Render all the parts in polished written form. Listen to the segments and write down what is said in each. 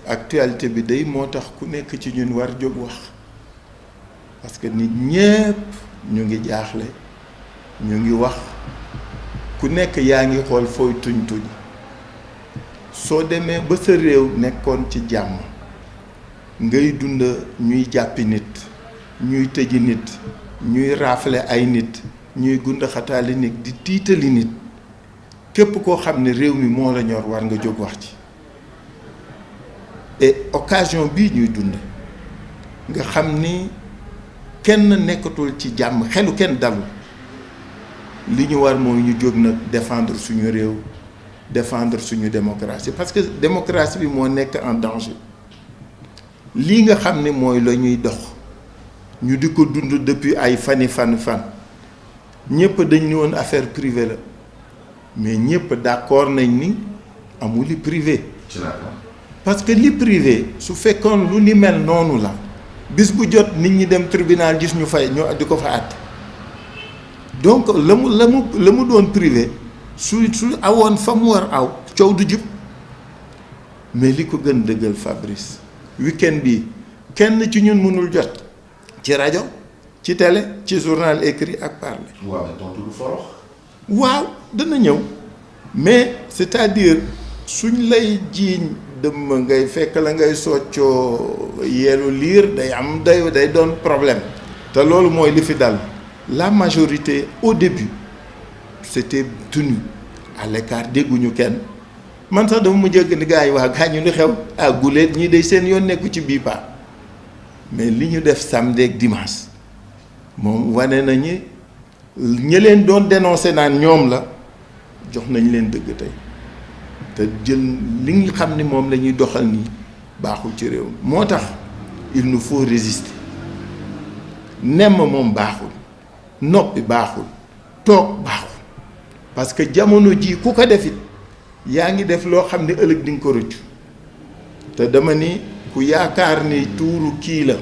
actualité bi day moo tax ku nekk ci ñun war jóg wax parce que nit ñépp ñu ngi jaaxle ñu ngi wax ku nekk yaa ngi xool fooy tuñ tuñ soo demee ba sa réew nekkoon ci jàmm ngay dund ñuy jàppi nit ñuy tëji nit ñuy raafale ay nit ñuy gund xataali nit di tiitali nit képp koo xam ne réew mi moo la ñor war nga jóg wax ci et occasion bii ñuy dund nga xam ni kenn nekkatul ci jàmm xelu kenn dalul li ñu war mooy ñu jóg nag défendre suñu réew défendre suñu démocratie parce que démocratie bi moo nekk en danger lii nga xam ne mooy la ñuy dox ñu di ko dund depuis ay fan ñëpp dañ ni woon affaire privée la mais ñëpp d'accord nañ ni amul li privé parce que li privé su fekkoon lu ni mel noonu la bis bu jot nit ñi dem tribunal gis ñu fay ñu di ko fa àtte donc la mu doon privé su awoon fa mu war aw coow du jub mais li ko gën dëggal Fabrice week-end bi kenn ci ñun mënul jot ci rajo ci télé ci journal écrit ak parlé. waaw mais tontu du forox. waaw dana ñëw mais c'est-à-dire suñ lay jiiñ dëmm ngay fekk la ngay soccoo yeelu liir day doon problème te loolu mooy li fi dal la majorité au début c'était tenu à l'écart dégguñu kenn man sax dama mu jëgg ni gars yi waa gaañu lu xew guléet ñii day seen yoon nekku ci bii pa mais li ñu def samedi ak dimanche moom wane nañu ñi leen doon dénoncé naan ñoom la jox nañ leen dëgg tey te jël li nga xam ni moom la ñuy doxal nii baaxul ci réew mi moo tax il nous faut résister nemm moom baaxul noppi baaxul toog baaxul parce que jamono ji ku ko defit yaa ngi def loo xam ne ëllëg di nga ko rëccu te dama ni ku yaakaar ni tuuru kii la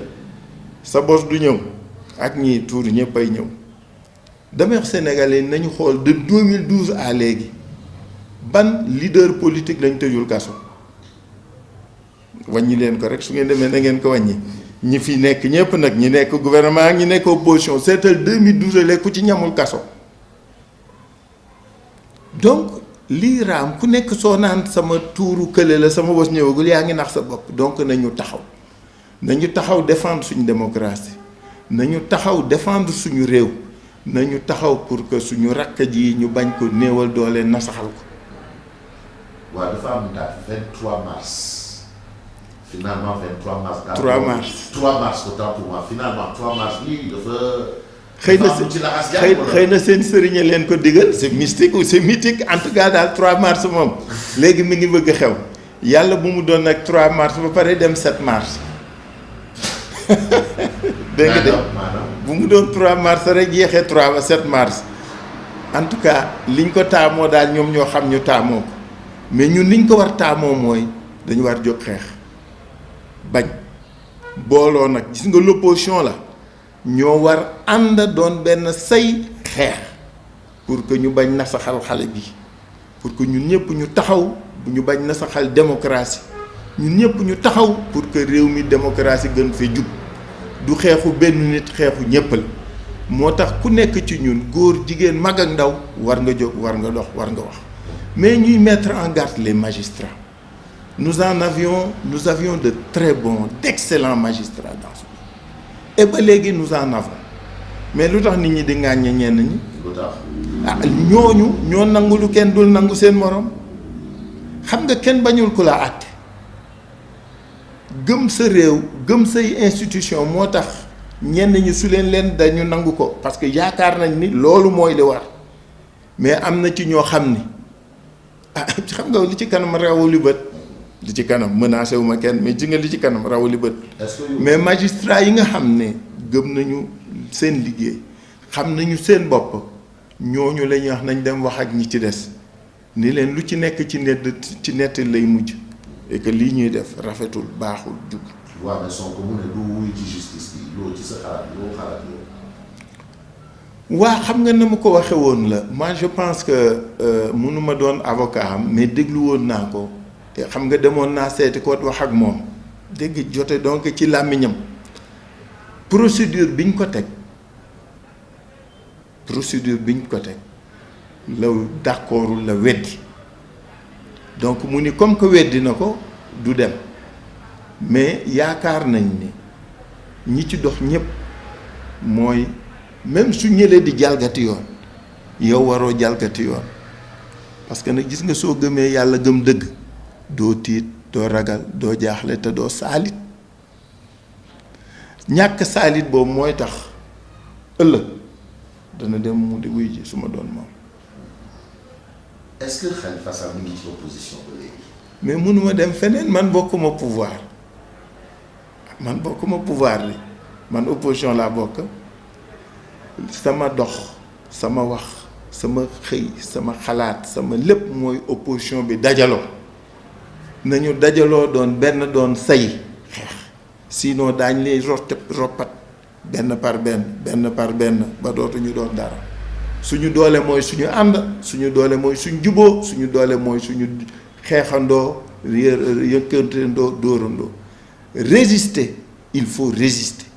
sa bos du ñëw ak ñii tuuru ñëpp ay ñëw dama wax sénégalais nañu xool de 2012 à léegi ban leader politique lañ tëjul kaso wàññi leen ko rek su ngeen demee na ngeen ko wàññi ñi fi nekk ñëpp nag ñi nekk gouvernement ak ñi nekk opposition seetal 2012 léegi ku ci ñamul kaso donc lii raam ku nekk soo naan sama tuuru kële la sama bos ñëwagul yaa ngi nax sa bopp donc nañu taxaw défendre suñu démocratie nañu taxaw défendre suñu réew nañu taxaw pour que suñu rakk ji ñu bañ ko néewal doole nasaxal ko. waaw dafa am date 23 mars finalement 23 mars. 3 mars 3 mars autant pour moi finalement 3 mars lii dafa. xëy na seen sëriñ leen ko digal c'est mystique ou c'est mythique en tout cas daal 3 mars moom léegi mi ngi bëgg a xew yàlla bu mu doon nag 3 mars ba pare dem 7 mars. dégg nga de bu mu doon 3 mars rek jeexee 3 ba 7 mars en tout cas liñ ko taamoo daal ñoom ñoo xam ñu taamoo ko mais ñun liñ ko war taamoo mooy dañu war jóg xeex bañ booloo nag gis nga l'opposition la ñoo war ànd doon benn say xeex pour que ñu bañ nasaxal xale bi pour que ñun ñëpp ñu taxaw ñu bañ nasaxal démocratie ñun ñëpp ñu taxaw pour que réew mi démocratie gën fee jub du xeexu benn nit xeexu ñëpp la moo tax ku nekk ci ñun góor jigéen mag ak ndaw war nga jóg war nga dox war nga wax mais ñuy mettre en garde les magistrats nous avions de très bons d'excellents magistrats dans ce pays et ba léegi nous en avons mais lu tax nit ñi di ŋàññe ñenn ñi ñooñu ñoo nangu lu kenn dul nangu seen morom xam nga kenn bañul ku la àtte gëm sa réew gëm say institution moo tax ñenn ñi su leen dañu nangu ko parce que yaakaar nañ ni loolu mooy li war mais am na ci ñoo xam ni xam nga li ci kanam rawu li bët li ci kanam menacé wu ma kenn mais ci nga li ci kanam rawu li bët mais magistrat yi nga xam ne gëm nañu seen liggéey xam nañu seen bopp ñooñu la ñuy wax nañ dem wax ak ñi ci des ni leen lu ci nekk ci nett lay mujj et que lii ñuy def rafetul baaxul jub. waaw mais Sonko mu ne du wuy ci justice bi loolu ci sa xalaat loo xalaat yow. waa xam nga na ma ko waxe woon la moi je pense que mënuma doon avocat am mais déglu woon naa ko te xam nga demoon naa seeti ko wax ak moom dégg jote donc ci làmmiñam procédure biñ ko teg la d'accordul la weddi donc mu ni comme que weddi na ko du dem mais yaakaar nañ ni ñi ci dox ñëpp mooy même su ñëlee di jalgati yoon yow waroo jalgati yoon parce que nag gis nga soo gëmee yàlla gëm dëgg doo tiit doo ragal doo jaaxle te doo saalit ñàkk saalit boobu mooy tax ëllëg dana dem mu di wuy ji su ma doon moom. est-ce que Khalifa Sall mu ngi ci opposition ba léegi. mais mënuma dem feneen man bokkuma pouvoir bi man opposition laa bokk sama dox sama wax sama xëy sama xalaat sama lépp mooy opposition bi dajaloo nañu dajaloo doon benn doon say xeex sinon daañ lay roppat benn par benn ba dootuñu doon dara suñu doole mooy suñu ànd suñu doole mooy suñu juboo suñu doole mooy suñu xeexandoo yëkkantandoo dóorandoo résister il faut résister